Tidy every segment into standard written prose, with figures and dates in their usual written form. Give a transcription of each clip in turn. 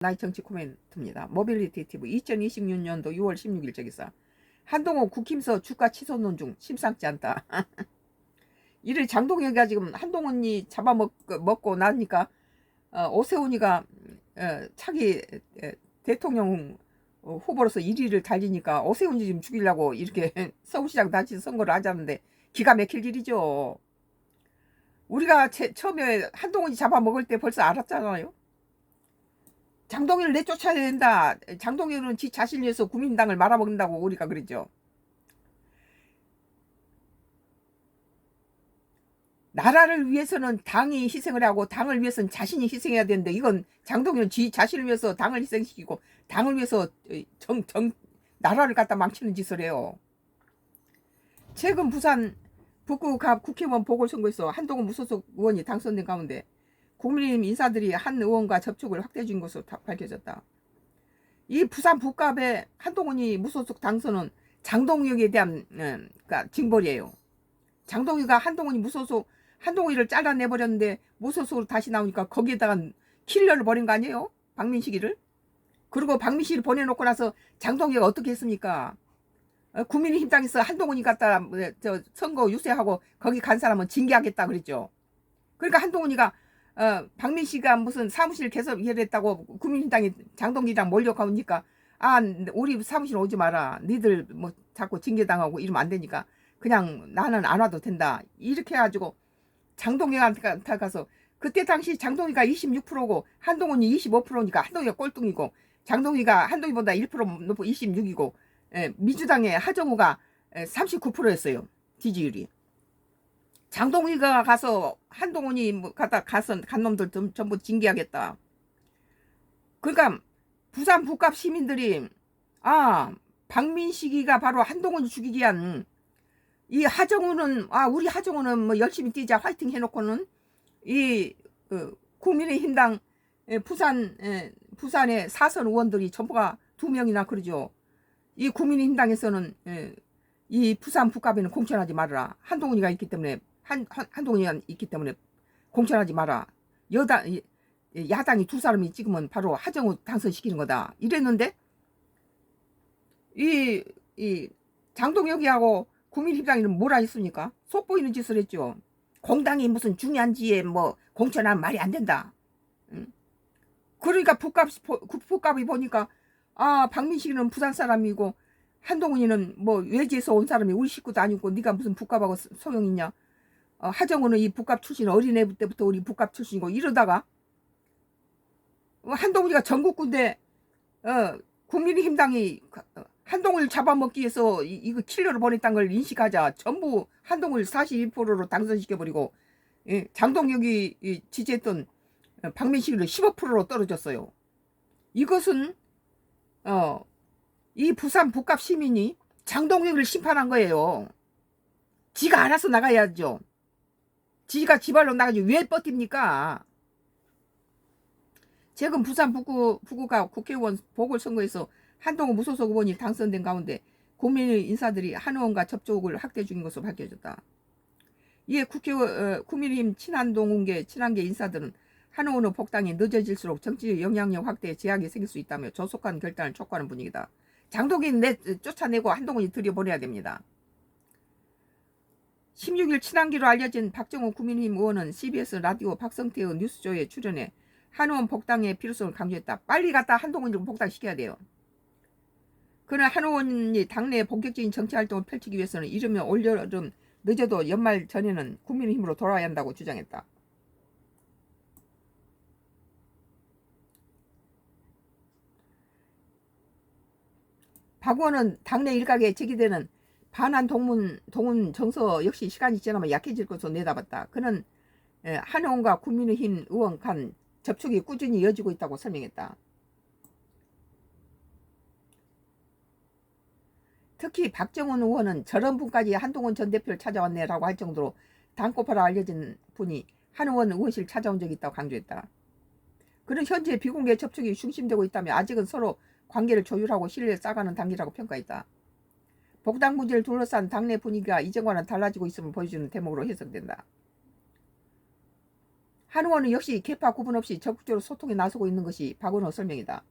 나의 정치 코멘트입니다. 모빌리티 TV 2026년도 6월 16일 저기서 한동훈 국힘서 주가 취소 논중 심상치 않다. 이를 장동혁이가 지금 한동훈이 잡아먹고 나니까 오세훈이가 차기 대통령 후보로서 1위를 달리니까 오세훈이 지금 죽이려고 이렇게 서울시장 단지 선거를 하자는데 기가 막힐 일이죠. 우리가 처음에 한동훈이 잡아먹을 때 벌써 알았잖아요. 장동윤을 내쫓아야 된다. 장동윤은 지 자신을 위해서 국민당을 말아먹는다고 우리가 그랬죠. 나라를 위해서는 당이 희생을 하고 당을 위해서는 자신이 희생해야 되는데 이건 장동윤은 지 자신을 위해서 당을 희생시키고 당을 위해서 나라를 갖다 망치는 짓을 해요. 최근 부산 북구갑 국회의원 보궐선거에서 한동훈 무소속 의원이 당선된 가운데 국민의힘 인사들이 한 의원과 접촉을 확대해 준 것으로 밝혀졌다. 이 부산 북갑의 한동훈이 무소속 당선은 장동혁에 대한 그러니까 징벌이에요. 장동혁이가 한동훈이를 잘라내버렸는데 무소속으로 다시 나오니까 거기에다가 킬러를 벌인 거 아니에요? 박민식이를. 그리고 박민식이를 보내놓고 나서 장동혁이 어떻게 했습니까? 국민의힘 당에서 한동훈이 갖다 선거 유세하고 거기 간 사람은 징계하겠다 그랬죠. 그러니까 한동훈이가 박민식이가 무슨 사무실 개설했다고 국민의힘당이 장동기랑 몰려가니까 우리 사무실 오지 마라. 니들 뭐 자꾸 징계당하고 이러면 안 되니까 그냥 나는 안 와도 된다. 이렇게 해가지고 장동기한테 가서 그때 당시 장동기가 26%고 한동훈이 25%니까 한동기가 꼴등이고 장동기가 한동기보다 1% 높고 26이고 민주당의 하정우가 39%였어요. 지지율이. 장동희가 가서 한동훈이 가서 간 놈들 전부 징계하겠다. 그러니까 부산 북갑 시민들이 박민식이가 바로 한동훈이 죽이기 위한 이 하정우는 우리 하정우는 뭐 열심히 뛰자 화이팅 해놓고는 이 국민의힘당 부산의 사선 의원들이 전부가 2명이나 그러죠. 이 국민의힘당에서는 이 부산 북갑에는 공천하지 말아라. 한동훈이가 있기 때문에 한동훈이가 있기 때문에 공천하지 마라. 야당이 2사람이 찍으면 바로 하정우 당선시키는 거다. 이랬는데 이 장동혁이하고 국민의힘당에는 뭐라 했습니까? 속보이는 짓을 했죠. 공당이 무슨 중요한지에 뭐 공천하면 말이 안 된다. 그러니까 북갑이 보니까 박민식이는 부산 사람이고 한동훈이는 뭐 외지에서 온 사람이 우리 식구도 아니고 네가 무슨 북갑하고 소용있냐. 하정우는 이 북갑 출신 어린애 때부터 우리 북갑 출신이고 이러다가 한동훈이가 전국군대 국민의힘당이 한동훈을 잡아먹기 위해서 이거 킬러를 보냈다는 걸 인식하자 전부 한동훈을 42%로 당선시켜버리고 장동혁이 지지했던 박민식을 15%로 떨어졌어요. 이것은 이 부산 북갑 시민이 장동혁을 심판한 거예요. 지가 알아서 나가야죠. 지가 지발로 나가지 왜 버팁니까? 최근 부산 북구가 국회의원 보궐선거에서 한동훈 무소속 의원이 당선된 가운데 국민의 인사들이 한 의원과 접촉을 확대 중인 것으로 밝혀졌다. 이에 국민의힘 친한계 인사들은 한 의원의 복당이 늦어질수록 정치 영향력 확대에 제약이 생길 수 있다며 조속한 결단을 촉구하는 분위기다. 장동인 쫓아내고 한동훈이 들여보내야 됩니다. 16일 친한기로 알려진 박정우 국민의힘 의원은 CBS 라디오 박성태의 뉴스쇼에 출연해 한 의원 복당의 필요성을 강조했다. 빨리 갖다 한동훈을 복당시켜야 돼요. 그는 한 의원이 당내 본격적인 정치활동을 펼치기 위해서는 이르면 올여름 늦어도 연말 전에는 국민의힘으로 돌아와야 한다고 주장했다. 박 의원은 당내 일각에 제기되는 반환 동문 정서 역시 시간이 지나면 약해질 것으로 내다봤다. 그는 한 의원과 국민의힘 의원 간 접촉이 꾸준히 이어지고 있다고 설명했다. 특히 박정훈 의원은 저런 분까지 한동훈 전 대표를 찾아왔네라고 할 정도로 단코파라 알려진 분이 한 의원 의원실 찾아온 적이 있다고 강조했다. 그는 현재 비공개 접촉이 중심되고 있다며 아직은 서로 관계를 조율하고 신뢰를 쌓아가는 단계라고 평가했다. 복당 문제를 둘러싼 당내 분위기가 이전과는 달라지고 있음을 보여주는 대목으로 해석된다. 한 의원은 역시 계파 구분 없이 적극적으로 소통에 나서고 있는 것이 박원호 설명이다.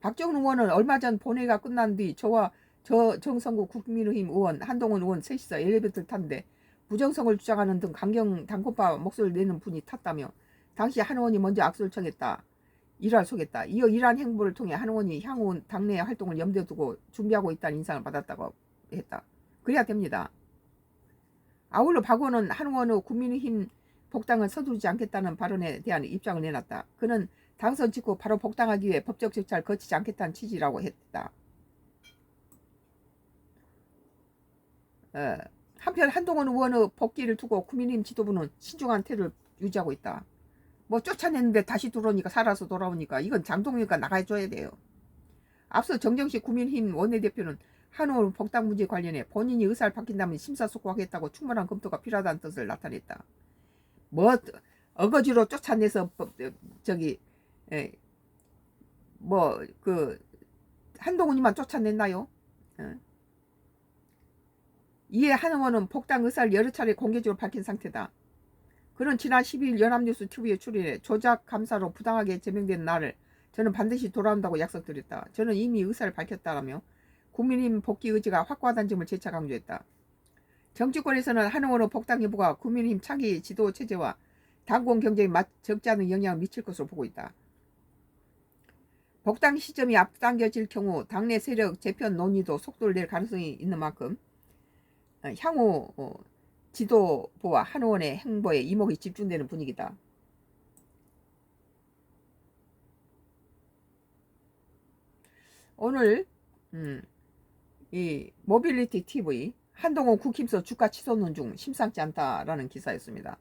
박정훈 의원은 얼마 전 본회의가 끝난 뒤 저와 정성구 국민의힘 의원, 한동훈 의원 셋이서 엘리베이터를 탔는데 부정성을 주장하는 등 강경 단권파 목소리를 내는 분이 탔다며 당시 한 의원이 먼저 악수를 청했다. 일화를 소개했다. 이어 이러한 행보를 통해 한 의원이 향후 당내 활동을 염두에 두고 준비하고 있다는 인상을 받았다고 했다. 그래야 됩니다. 아울러 박 의원은 한 의원의 국민의힘 복당을 서두르지 않겠다는 발언에 대한 입장을 내놨다. 그는 당선 직후 바로 복당하기 위해 법적 절차를 거치지 않겠다는 취지라고 했다. 한편 한동훈 의원의 복귀를 두고 국민의힘 지도부는 신중한 태도를 유지하고 있다. 뭐 쫓아냈는데 다시 들어오니까 살아서 돌아오니까 이건 장동윤이가 나가줘야 돼요. 앞서 정정식 국민의힘 원내대표는 한 의원 복당 문제 관련해 본인이 의사를 바뀐다면 심사숙고하겠다고 충분한 검토가 필요하다는 뜻을 나타냈다. 뭐 어거지로 쫓아내서 한동훈이만 쫓아냈나요? 이에 한 의원은 복당 의사를 여러 차례 공개적으로 밝힌 상태다. 그는 지난 12일 연합뉴스 TV에 출연해 조작 감사로 부당하게 제명된 나를 저는 반드시 돌아온다고 약속드렸다. 저는 이미 의사를 밝혔다라며 국민의힘 복귀 의지가 확고하다는 점을 재차 강조했다. 정치권에서는 한 의원의 복당 여부가 국민의힘 차기 지도 체제와 당권 경쟁에 적지 않은 영향을 미칠 것으로 보고 있다. 복당 시점이 앞당겨질 경우 당내 세력 재편 논의도 속도를 낼 가능성이 있는 만큼 향후 지도부와 한 의원의 행보에 이목이 집중되는 분위기다. 오늘 이 모빌리티 TV 한동훈 국힘서 주가 치솟는 중 심상치 않다라는 기사였습니다.